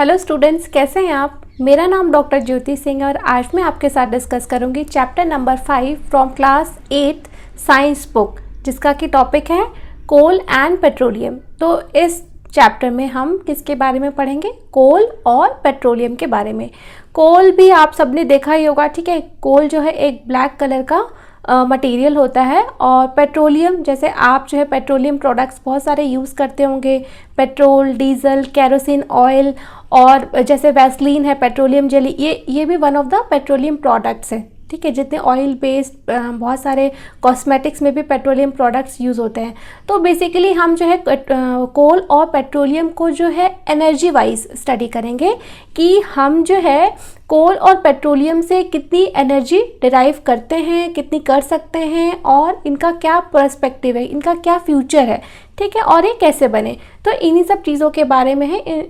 Hello students, कैसे हैं आप। मेरा नाम डॉक्टर ज्योति सिंह है और आज मैं आपके साथ डिस्कस करूंगी chapter number 5 from class 8 science book, जिसका कि टॉपिक है कोल एंड पेट्रोलियम। तो इस चैप्टर में हम किसके बारे में पढ़ेंगे? कोल और पेट्रोलियम के बारे में। कोल भी आप सबने देखा ही होगा, ठीक है। कोल जो है एक ब्लैक कलर का मटेरियल होता है और पेट्रोलियम, जैसे आप जो है पेट्रोलियम प्रोडक्ट्स बहुत सारे यूज़ करते होंगे, पेट्रोल, डीजल, केरोसिन ऑयल, और जैसे वैसलीन है, पेट्रोलियम जेली, ये भी one of the petroleum products है, ठीक है। जितने ऑयल बेस्ड बहुत सारे कॉस्मेटिक्स में भी पेट्रोलियम प्रोडक्ट्स यूज़ होते हैं। तो बेसिकली हम जो है कोल और पेट्रोलियम को जो है एनर्जी वाइज स्टडी करेंगे कि हम जो है कोल और पेट्रोलियम से कितनी एनर्जी डिराइव करते हैं, कितनी कर सकते हैं और इनका क्या पर्सपेक्टिव है, इनका क्या फ्यूचर है, ठीक है, और ये कैसे बने। तो इन्हीं सब चीज़ों के बारे में है,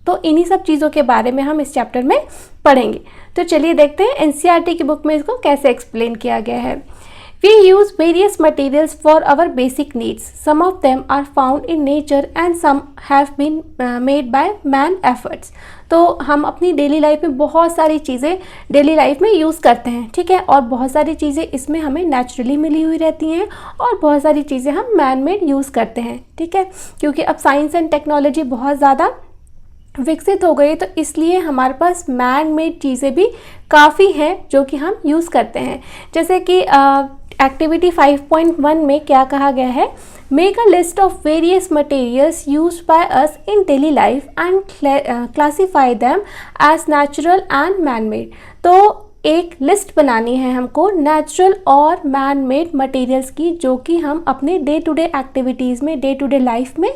तो इन्हीं सब चीज़ों के बारे में हम इस चैप्टर में पढ़ेंगे। तो चलिए देखते हैं एनसीईआरटी की बुक में इसको कैसे एक्सप्लेन किया गया है। We use various materials for our basic needs. Some of them are found in nature and some have been made by man efforts. तो हम अपनी डेली लाइफ में बहुत सारी चीज़ें डेली लाइफ में यूज़ करते हैं, ठीक है, और बहुत सारी चीज़ें इसमें हमें नेचुरली मिली हुई रहती हैं और बहुत सारी चीज़ें हम मैन मेड यूज़ करते हैं, ठीक है। क्योंकि अब साइंस एंड टेक्नोलॉजी बहुत ज़्यादा विकसित हो गई, तो इसलिए हमारे पास मैन मेड चीज़ें भी काफ़ी हैं जो कि हम यूज़ करते हैं। जैसे कि एक्टिविटी 5.1 में क्या कहा गया है, make a list of various materials used by us in daily life and classify them as natural and man made. तो एक लिस्ट बनानी है हमको नेचुरल और मैन मेड मटेरियल्स की, जो कि हम अपने डे टू डे एक्टिविटीज़ में, डे टू डे लाइफ में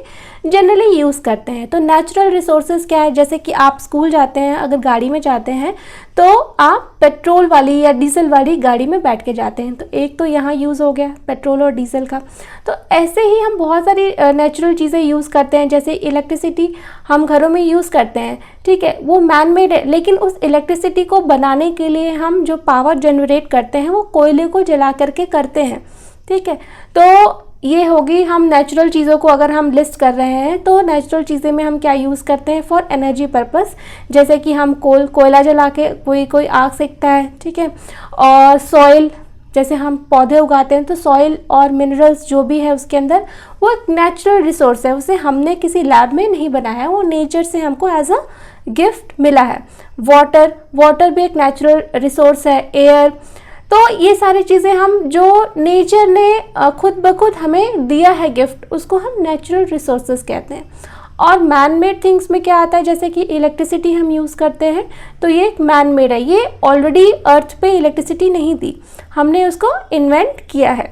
जनरली यूज़ करते हैं। तो नेचुरल रिसोर्सेज क्या है, जैसे कि आप स्कूल जाते हैं, अगर गाड़ी में जाते हैं तो आप पेट्रोल वाली या डीजल वाली गाड़ी में बैठ के जाते हैं, तो एक तो यहाँ यूज़ हो गया पेट्रोल और डीजल का। तो ऐसे ही हम बहुत सारी नेचुरल चीज़ें यूज़ करते हैं, जैसे इलेक्ट्रिसिटी हम घरों में यूज़ करते हैं, ठीक है, वो मैन मेड है, लेकिन उस इलेक्ट्रिसिटी को बनाने के लिए हम जो पावर जनरेट करते हैं वो कोयले को जला करके करते हैं, ठीक है। तो ये होगी, हम नेचुरल चीज़ों को अगर हम लिस्ट कर रहे हैं तो नेचुरल चीज़ें में हम क्या यूज़ करते हैं फॉर एनर्जी पर्पस, जैसे कि हम कोयला जला के कोई आग सेकता है, ठीक है। और सॉइल, जैसे हम पौधे उगाते हैं तो सॉइल और मिनरल्स जो भी है उसके अंदर, वो एक नेचुरल रिसोर्स है, उसे हमने किसी लैब में नहीं बनाया है, वो नेचर से हमको एज अ गिफ्ट मिला है। वाटर भी एक नेचुरल रिसोर्स है। एयर, तो ये सारी चीज़ें हम जो नेचर ने खुद ब खुद हमें दिया है गिफ्ट, उसको हम नेचुरल रिसोर्सेज कहते हैं। और मैन मेड थिंग्स में क्या आता है, जैसे कि इलेक्ट्रिसिटी हम यूज़ करते हैं तो ये एक मैन मेड है, ये ऑलरेडी अर्थ पे इलेक्ट्रिसिटी नहीं थी, हमने उसको इन्वेंट किया है।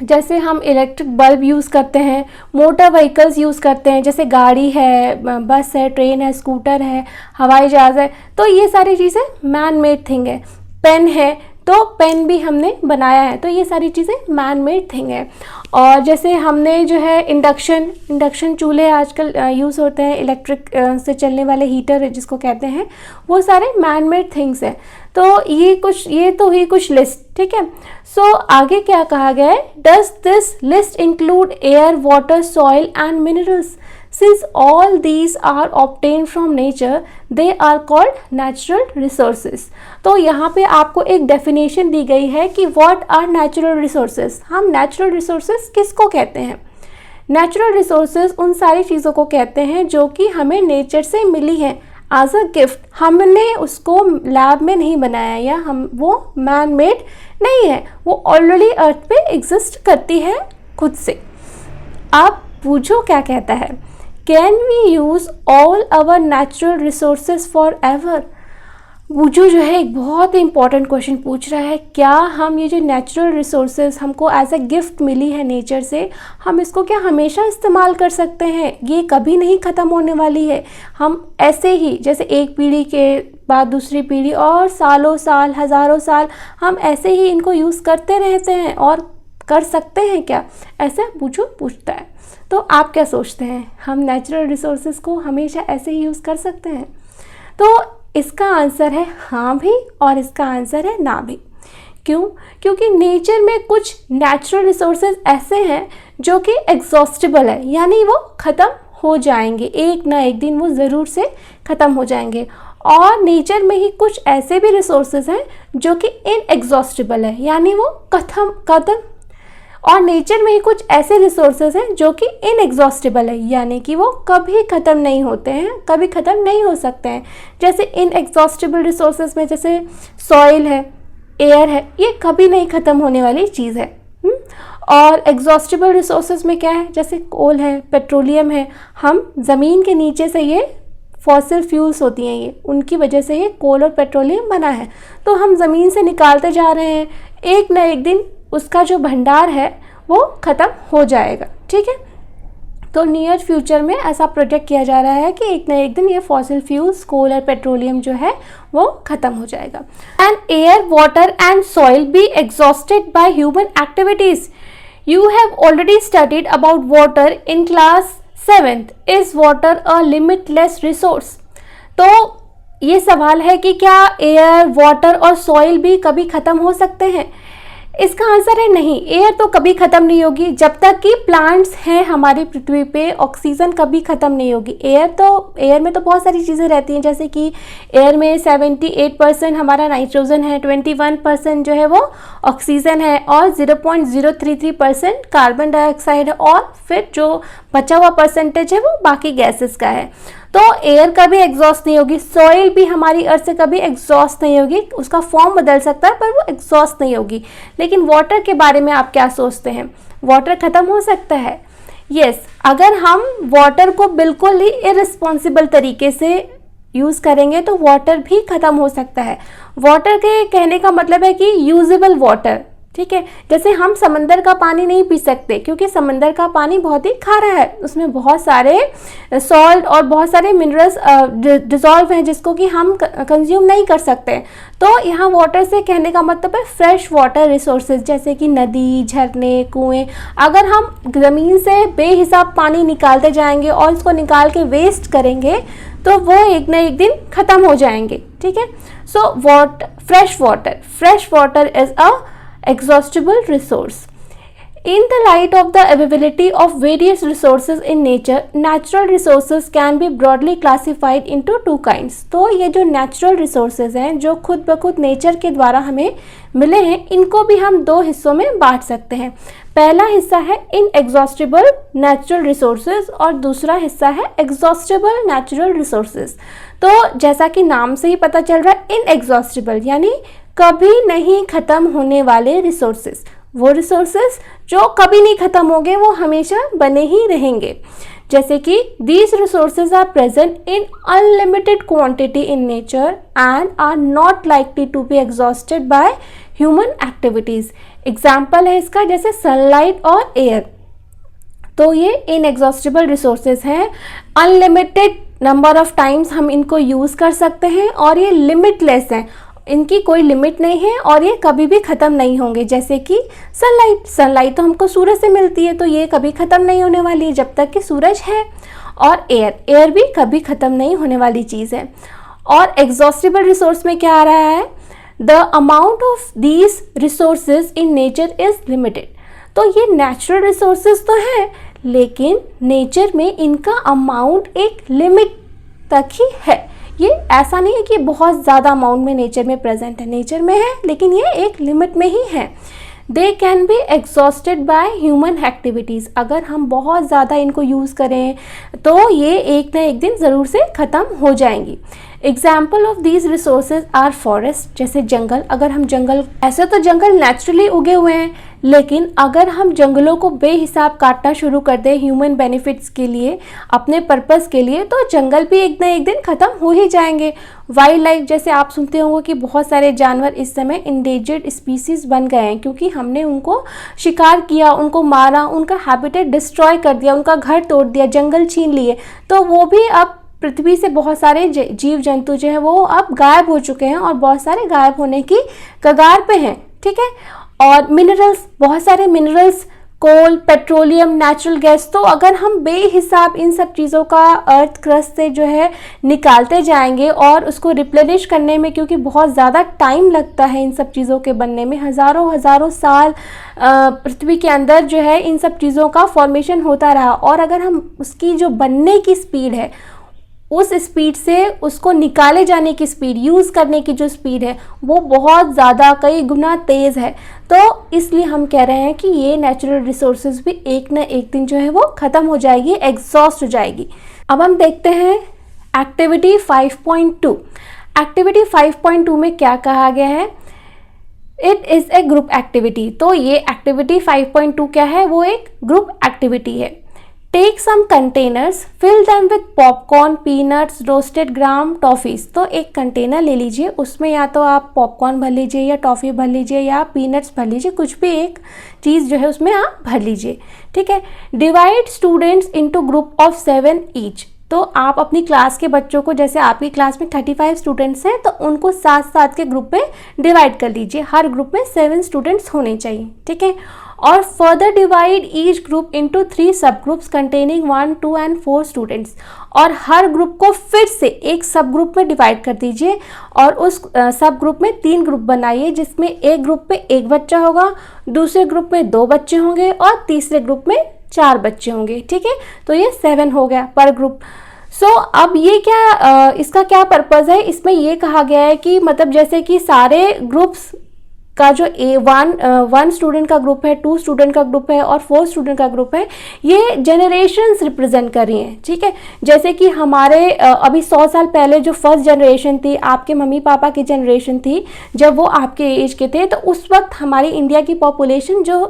जैसे हम इलेक्ट्रिक बल्ब यूज़ करते हैं, मोटर व्हीकल्स यूज़ करते हैं, जैसे गाड़ी है, बस है, ट्रेन है, स्कूटर है, हवाई जहाज़ है, तो ये सारी चीज़ें मैन मेड थिंग है। पेन है तो पेन भी हमने बनाया है, तो ये सारी चीज़ें मैन मेड थिंग है। और जैसे हमने जो है इंडक्शन चूल्हे आजकल यूज़ होते हैं, इलेक्ट्रिक से चलने वाले हीटर जिसको कहते हैं, वो सारे मैन मेड थिंग्स हैं। तो ये तो हुई कुछ लिस्ट, ठीक है। सो आगे क्या कहा गया है, does this list include air, water, soil and minerals? Since all these are obtained from nature, they are called natural resources. तो यहाँ पे आपको एक डेफिनेशन दी गई है कि what are natural resources। हम natural resources किसको कहते हैं? Natural resources उन सारी चीज़ों को कहते हैं जो कि हमें नेचर से मिली है एज अ गिफ्ट। हमने उसको लैब में नहीं बनाया या वो मैन मेड नहीं है, वो ऑलरेडी अर्थ पे एग्जिस्ट करती है खुद से। आप पूछो क्या कहता है, can we use all our natural resources forever? वूजू जो है एक बहुत ही इंपॉर्टेंट क्वेश्चन पूछ रहा है, क्या हम ये जो नेचुरल रिसोर्सेज हमको एज अ गिफ्ट मिली है नेचर से, हम इसको क्या हमेशा इस्तेमाल कर सकते हैं? ये कभी नहीं ख़त्म होने वाली है। हम ऐसे ही, जैसे एक पीढ़ी के बाद दूसरी पीढ़ी और सालों साल, हज़ारों साल, हम ऐसे ही इनको यूज़ करते रहते हैं और कर सकते हैं क्या? ऐसा वूजू पूछता है। तो आप क्या सोचते हैं, हम नेचुरल रिसोर्सेज को हमेशा ऐसे ही यूज़ कर सकते हैं? तो इसका आंसर है हाँ भी और इसका आंसर है ना भी। क्यों? क्योंकि नेचर में कुछ नेचुरल रिसोर्सेज ऐसे हैं जो कि एग्जॉस्टेबल है, यानी वो ख़त्म हो जाएंगे, एक ना एक दिन वो ज़रूर से ख़त्म हो जाएंगे। और नेचर में ही कुछ ऐसे भी रिसोर्सेज हैं जो कि इनएग्जॉस्टिबल है, यानी वो और नेचर में ही कुछ ऐसे रिसोर्सेज हैं जो कि इनएग्जॉस्टिबल है, यानी कि वो कभी ख़त्म नहीं होते हैं, कभी ख़त्म नहीं हो सकते हैं। जैसे इनएग्जॉस्टिबल रिसोर्सेज में जैसे सॉइल है, एयर है, ये कभी नहीं ख़त्म होने वाली चीज़ है। और एग्जॉस्टिबल रिसोर्सेज में क्या है, जैसे कोल है, पेट्रोलियम है, हम ज़मीन के नीचे से ये फॉसिल फ्यूल्स होती हैं, ये उनकी वजह से ये कोल और पेट्रोलियम बना है, तो हम ज़मीन से निकालते जा रहे हैं, एक ना एक दिन उसका जो भंडार है वो ख़त्म हो जाएगा। ठीक है, तो नियर फ्यूचर में ऐसा प्रोजेक्ट किया जा रहा है कि एक ना एक दिन ये फॉसिल फ्यूल्स, कोल और पेट्रोलियम जो है वो ख़त्म हो जाएगा। And air, water and soil be exhausted by human activities. You have already studied about water in class 7th। Is water a limitless resource? तो ये सवाल है कि क्या एयर, वाटर और सॉइल भी कभी ख़त्म हो सकते हैं? इसका आंसर है नहीं, एयर तो कभी ख़त्म नहीं होगी। जब तक कि प्लांट्स हैं हमारी पृथ्वी पे, ऑक्सीजन कभी ख़त्म नहीं होगी। एयर में तो बहुत सारी चीज़ें रहती हैं, जैसे कि एयर में 78% हमारा नाइट्रोजन है, 21% जो है वो ऑक्सीजन है और 0.033% कार्बन डाइऑक्साइड है, और फिर जो बचा हुआ परसेंटेज है वो बाकी गैसेस का है। तो एयर कभी एग्जॉस्ट नहीं होगी, सॉइल भी हमारी अर्थ से कभी एग्जॉस्ट नहीं होगी, उसका फॉर्म बदल सकता है पर वो एग्जॉस्ट नहीं होगी। लेकिन वाटर के बारे में आप क्या सोचते हैं, वाटर ख़त्म हो सकता है? यस, अगर हम वाटर को बिल्कुल ही इररिस्पॉन्सिबल तरीके से यूज़ करेंगे तो वाटर भी ख़त्म हो सकता है। वाटर के कहने का मतलब है कि यूजेबल वाटर। ठीक है, जैसे हम समंदर का पानी नहीं पी सकते क्योंकि समंदर का पानी बहुत ही खारा है, उसमें बहुत सारे सॉल्ट और बहुत सारे मिनरल्स डिजॉल्व हैं जिसको कि हम कंज्यूम नहीं कर सकते। तो यहाँ वाटर से कहने का मतलब है फ्रेश वाटर रिसोर्सेज, जैसे कि नदी, झरने, कुएं। अगर हम ज़मीन से बेहिसाब पानी निकालते जाएंगे और उसको निकाल के वेस्ट करेंगे तो वो एक ना एक दिन ख़त्म हो जाएंगे। ठीक है, so fresh water is a exhaustible resource. In the light of the availability of various resources in nature, natural resources can be broadly classified into two kinds. तो ये जो natural resources हैं जो खुद ब खुद नेचर के द्वारा हमें मिले हैं, इनको भी हम दो हिस्सों में बांट सकते हैं। पहला हिस्सा है inexhaustible natural resources और दूसरा हिस्सा है exhaustible natural resources। तो जैसा कि नाम से ही पता चल रहा है, inexhaustible यानी कभी नहीं ख़त्म होने वाले रिसोर्सेज, वो रिसोर्सेज जो कभी नहीं ख़त्म होंगे, वो हमेशा बने ही रहेंगे। जैसे कि these resources are present in unlimited quantity in nature and are not likely to be exhausted by human activities. Example है इसका जैसे सनलाइट और एयर। तो ये इनएग्जॉस्टिबल रिसोर्सेज हैं, अनलिमिटेड नंबर ऑफ टाइम्स हम इनको यूज़ कर सकते हैं और ये लिमिटलेस हैं, इनकी कोई लिमिट नहीं है और ये कभी भी ख़त्म नहीं होंगे। जैसे कि सनलाइट तो हमको सूरज से मिलती है, तो ये कभी ख़त्म नहीं होने वाली है जब तक कि सूरज है। और एयर भी कभी ख़त्म नहीं होने वाली चीज़ है। और एग्जॉस्टिबल रिसोर्स में क्या आ रहा है, the amount of these resources in nature is limited. तो ये नेचुरल रिसोर्सेज तो हैं, लेकिन नेचर में इनका अमाउंट एक लिमिट तक ही है। ये ऐसा नहीं है कि बहुत ज़्यादा अमाउंट में नेचर में प्रेजेंट है, नेचर में है लेकिन ये एक लिमिट में ही है। They can be exhausted by human activities. अगर हम बहुत ज़्यादा इनको यूज़ करें तो ये एक ना एक दिन ज़रूर से ख़त्म हो जाएंगी। Example of these resources are forest, जैसे जंगल। अगर हम ऐसे तो जंगल नेचुरली उगे हुए हैं, लेकिन अगर हम जंगलों को बेहिसाब काटना शुरू कर दें ह्यूमन बेनिफिट्स के लिए, अपने पर्पस के लिए, तो जंगल भी एक ना एक दिन ख़त्म हो ही जाएंगे। वाइल्ड लाइफ, जैसे आप सुनते होंगे कि बहुत सारे जानवर इस समय इंडेंजर्ड स्पीसीज बन गए हैं क्योंकि हमने उनको शिकार किया, उनको मारा, उनका हैबिटेट डिस्ट्रॉय कर दिया, उनका घर तोड़ दिया, जंगल छीन लिए। तो वो भी अब पृथ्वी से बहुत सारे जीव जंतु जो है वो अब गायब हो चुके हैं और बहुत सारे गायब होने की कगार पे हैं। ठीक है, और मिनरल्स, बहुत सारे मिनरल्स कोल, पेट्रोलियम, नेचुरल गैस। तो अगर हम बेहिसाब इन सब चीज़ों का अर्थ क्रस्ट से जो है निकालते जाएंगे और उसको रिप्लेनिश करने में, क्योंकि बहुत ज़्यादा टाइम लगता है इन सब चीज़ों के बनने में, हज़ारों साल पृथ्वी के अंदर जो है इन सब चीज़ों का फॉर्मेशन होता रहा, और अगर हम उसकी जो बनने की स्पीड है उस स्पीड से उसको निकाले जाने की स्पीड, यूज़ करने की जो स्पीड है वो बहुत ज़्यादा कई गुना तेज़ है। तो इसलिए हम कह रहे हैं कि ये नेचुरल रिसोर्सेज भी एक ना एक दिन जो है वो ख़त्म हो जाएगी, एग्जॉस्ट हो जाएगी। अब हम देखते हैं एक्टिविटी 5.2। एक्टिविटी 5.2 में क्या कहा गया है? It is a group activity. तो ये एक्टिविटी 5.2 क्या है? वो एक ग्रुप एक्टिविटी है। Take some containers, fill them with popcorn, peanuts, roasted gram, toffees. तो एक कंटेनर ले लीजिए, उसमें या तो आप पॉपकॉर्न भर लीजिए या टॉफ़ी भर लीजिए या पीनट्स भर लीजिए, कुछ भी एक चीज़ जो है उसमें आप भर लीजिए, ठीक है। Divide students into group of 7 each. तो आप अपनी क्लास के बच्चों को, जैसे आपकी क्लास में 35 स्टूडेंट्स हैं, तो उनको 7-7 के ग्रुप में डिवाइड कर लीजिए। हर ग्रुप में 7 स्टूडेंट्स होने चाहिए, ठीक है। और further divide each group into 3 सब ग्रुप्स कंटेनिंग 1, 2 एंड 4 स्टूडेंट्स। और हर ग्रुप को फिर से एक सब ग्रुप में डिवाइड कर दीजिए और उस सब ग्रुप में 3 ग्रुप बनाइए, जिसमें एक ग्रुप में 1 बच्चा होगा, दूसरे ग्रुप में 2 बच्चे होंगे और तीसरे ग्रुप में 4 बच्चे होंगे, ठीक है। तो ये 7 हो गया पर ग्रुप। अब ये क्या इसका क्या पर्पज़ है? इसमें ये कहा गया है कि मतलब जैसे कि सारे ग्रुप्स का जो वन स्टूडेंट का ग्रुप है, 2 स्टूडेंट का ग्रुप है और 4 स्टूडेंट का ग्रुप है, ये जनरेशन्स रिप्रेजेंट कर रही हैं, ठीक है। जैसे कि हमारे अभी 100 साल पहले जो फर्स्ट जनरेशन थी, आपके मम्मी पापा की जनरेशन थी, जब वो आपके एज के थे, तो उस वक्त हमारी इंडिया की पॉपुलेशन जो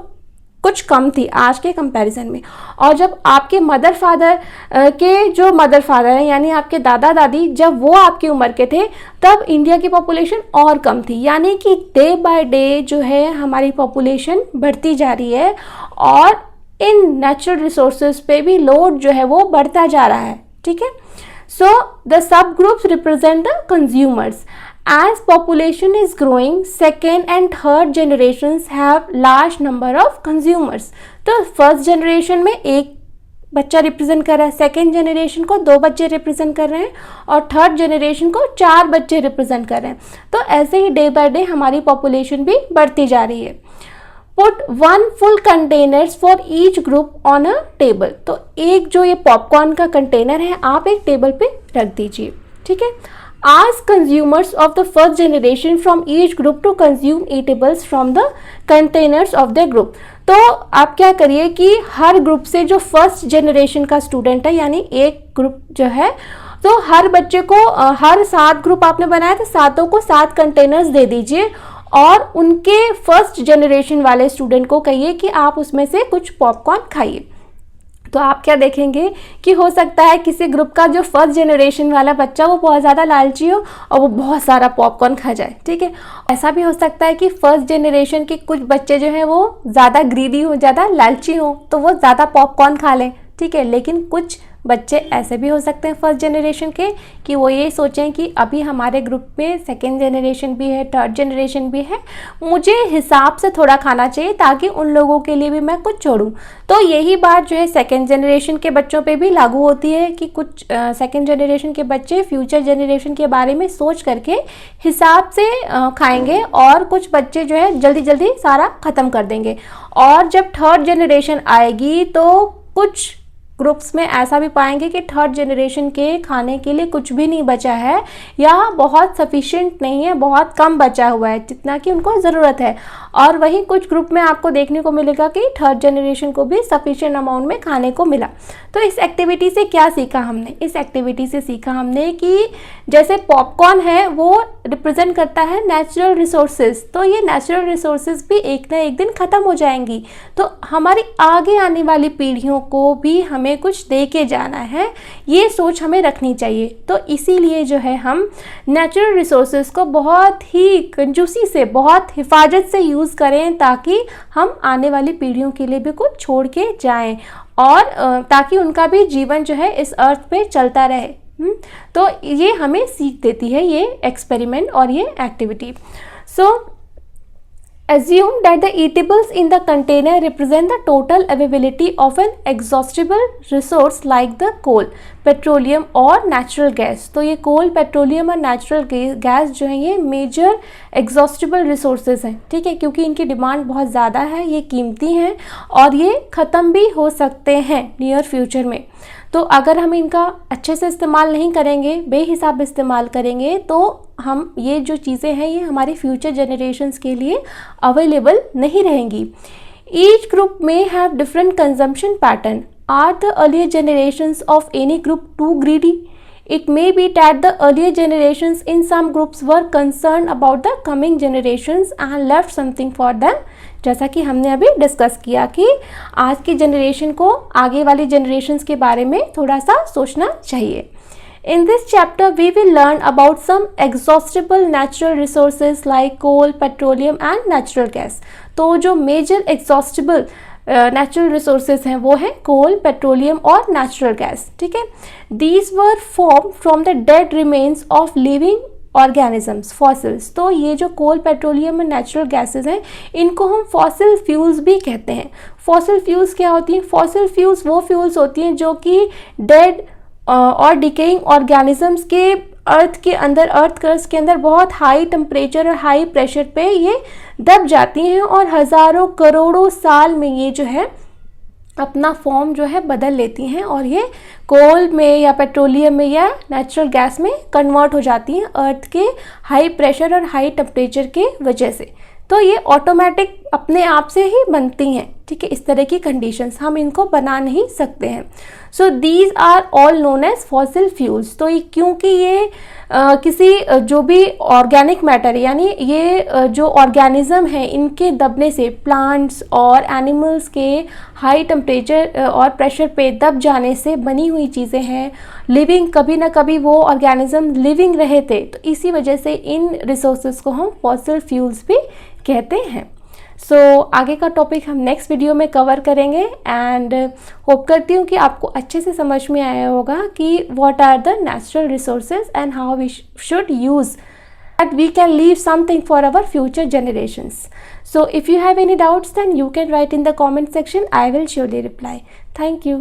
कुछ कम थी आज के कंपैरिजन में। और जब आपके मदर फादर के जो मदर फादर हैं, यानी आपके दादा दादी, जब वो आपकी उम्र के थे, तब इंडिया की पॉपुलेशन और कम थी। यानी कि डे बाय डे जो है हमारी पॉपुलेशन बढ़ती जा रही है और इन नेचुरल रिसोर्सेज पे भी लोड जो है वो बढ़ता जा रहा है, ठीक है। So the sub groups represent the consumers. As population is growing, second and third generations have large number of consumers. तो फर्स्ट जनरेशन में 1 बच्चा रिप्रेजेंट कर रहा है, सेकेंड जनरेशन को 2 बच्चे रिप्रेजेंट कर रहे हैं और थर्ड जनरेशन को 4 बच्चे रिप्रेजेंट कर रहे हैं। तो ऐसे ही डे बाय डे हमारी पॉपुलेशन भी बढ़ती जा रही है। Put 1 full containers for each group on a table। तो एक जो ये पॉपकॉर्न का कंटेनर है आप एक टेबल पे रख दीजिए, ठीक है। Ask consumers of the first generation from each group to consume eatables from the containers of their group। तो आप क्या करिए कि हर ग्रुप से जो फर्स्ट जनरेशन का स्टूडेंट है, यानी एक ग्रुप जो है, तो हर बच्चे को हर 7 ग्रुप आपने बनाया तो 7 को 7 कंटेनर्स दे दीजिए और उनके फर्स्ट जनरेशन वाले स्टूडेंट को कहिए कि आप उसमें से कुछ पॉपकॉर्न खाइए। तो आप क्या देखेंगे कि हो सकता है किसी ग्रुप का जो फर्स्ट जनरेशन वाला बच्चा वो बहुत ज़्यादा लालची हो और वो बहुत सारा पॉपकॉर्न खा जाए, ठीक है। ऐसा भी हो सकता है कि फर्स्ट जनरेशन के कुछ बच्चे जो हैं वो ज़्यादा ग्रीडी हो, ज़्यादा लालची हो, तो वो ज़्यादा पॉपकॉर्न खा लें, ठीक है। लेकिन कुछ बच्चे ऐसे भी हो सकते हैं फर्स्ट जनरेशन के कि वो ये सोचें कि अभी हमारे ग्रुप में सेकेंड जनरेशन भी है, थर्ड जनरेशन भी है, मुझे हिसाब से थोड़ा खाना चाहिए ताकि उन लोगों के लिए भी मैं कुछ छोड़ूं। तो यही बात जो है सेकेंड जनरेशन के बच्चों पे भी लागू होती है कि कुछ सेकेंड जनरेशन के बच्चे फ्यूचर जनरेशन के बारे में सोच करके हिसाब से खाएंगे और कुछ बच्चे जो है जल्दी जल्दी सारा ख़त्म कर देंगे। और जब थर्ड जनरेशन आएगी तो कुछ ग्रुप्स में ऐसा भी पाएंगे कि थर्ड जनरेशन के खाने के लिए कुछ भी नहीं बचा है या बहुत सफिशिएंट नहीं है, बहुत कम बचा हुआ है जितना कि उनको ज़रूरत है। और वहीं कुछ ग्रुप में आपको देखने को मिलेगा कि थर्ड जनरेशन को भी सफिशिएंट अमाउंट में खाने को मिला। तो इस एक्टिविटी से क्या सीखा हमने? इस एक्टिविटी से सीखा हमने कि जैसे पॉपकॉर्न है वो रिप्रेजेंट करता है नेचुरल रिसोर्सेज, तो ये नेचुरल रिसोर्सेज भी एक ना एक दिन ख़त्म हो जाएंगी। तो हमारी आगे आने वाली पीढ़ियों को भी हमें कुछ दे के जाना है, ये सोच हमें रखनी चाहिए। तो इसीलिए जो है हम नेचुरल रिसोर्सेज को बहुत ही कंजूसी से, बहुत हिफाजत से यूज़ करें ताकि हम आने वाली पीढ़ियों के लिए भी कुछ छोड़ के जाएं और ताकि उनका भी जीवन जो है इस अर्थ पे चलता रहे। तो ये हमें सीख देती है ये एक्सपेरिमेंट और ये activity. So Assume that the eatables in the container represent the total availability of an exhaustible resource like the coal, petroleum और natural gas। तो ये coal, petroleum और natural gas जो है ये major exhaustible resources हैं, ठीक है, क्योंकि इनकी डिमांड बहुत ज़्यादा है, ये कीमती हैं और ये ख़त्म भी हो सकते हैं नियर फ्यूचर में। तो अगर हम इनका अच्छे से इस्तेमाल नहीं करेंगे, बेहिसाब इस्तेमाल करेंगे, तो हम ये जो चीज़ें हैं ये हमारे फ्यूचर जनरेशन्स के लिए अवेलेबल नहीं रहेंगी। ईच ग्रुप में have different consumption pattern. Are the earlier generations of any group too greedy? It may be that the earlier generations in some groups were concerned about the coming generations and left something for them। जैसा कि हमने अभी discuss किया कि आज की generation को आगे वाली जनरेशन्स के बारे में थोड़ा सा सोचना चाहिए। In this chapter we will learn about some exhaustible natural resources like coal, petroleum and natural gas। तो जो मेजर exhaustible नेचुरल रिसोर्सेज हैं वो हैं कोल, पेट्रोलियम और नेचुरल गैस, ठीक है। These were form from the dead remains of living organisms, fossils. तो ये जो कोल, पेट्रोलियम और नेचुरल गैसेस हैं इनको हम फॉसिल फ्यूल्स भी कहते हैं। फॉसिल फ्यूल्स क्या होती हैं? फॉसिल फ्यूल्स वो फ्यूल्स होती हैं जो कि डेड और डिकेइंग ऑर्गेनिजम्स के अर्थ के अंदर, अर्थ क्रस्ट के अंदर बहुत हाई टेम्परेचर और हाई प्रेशर पे ये दब जाती हैं और हज़ारों करोड़ों साल में ये जो है अपना फॉर्म जो है बदल लेती हैं और ये कोल में या पेट्रोलियम में या नेचुरल गैस में कन्वर्ट हो जाती हैं अर्थ के हाई प्रेशर और हाई टेम्परेचर के वजह से। तो ये ऑटोमेटिक अपने आप से ही बनती हैं, ठीक है। इस तरह की कंडीशंस हम इनको बना नहीं सकते हैं। So these are all known as fossil fuels. तो ये क्योंकि ये किसी जो भी ऑर्गेनिक मैटर यानी ये जो ऑर्गेनिज्म है इनके दबने से, प्लांट्स और एनिमल्स के हाई टेम्परेचर और प्रेशर पे दब जाने से बनी हुई चीज़ें हैं। लिविंग, कभी ना कभी वो ऑर्गेनिज्म लिविंग रहे थे, तो इसी वजह से इन रिसोर्सेज को हम फॉसिल फ्यूल्स भी कहते हैं। सो आगे का टॉपिक हम नेक्स्ट वीडियो में कवर करेंगे एंड होप करती हूँ कि आपको अच्छे से समझ में आया होगा कि what are the natural resources and how we should use that we can leave something for our future generations. So if you have any doubts then you can write in the comment section. I will surely reply. Thank you.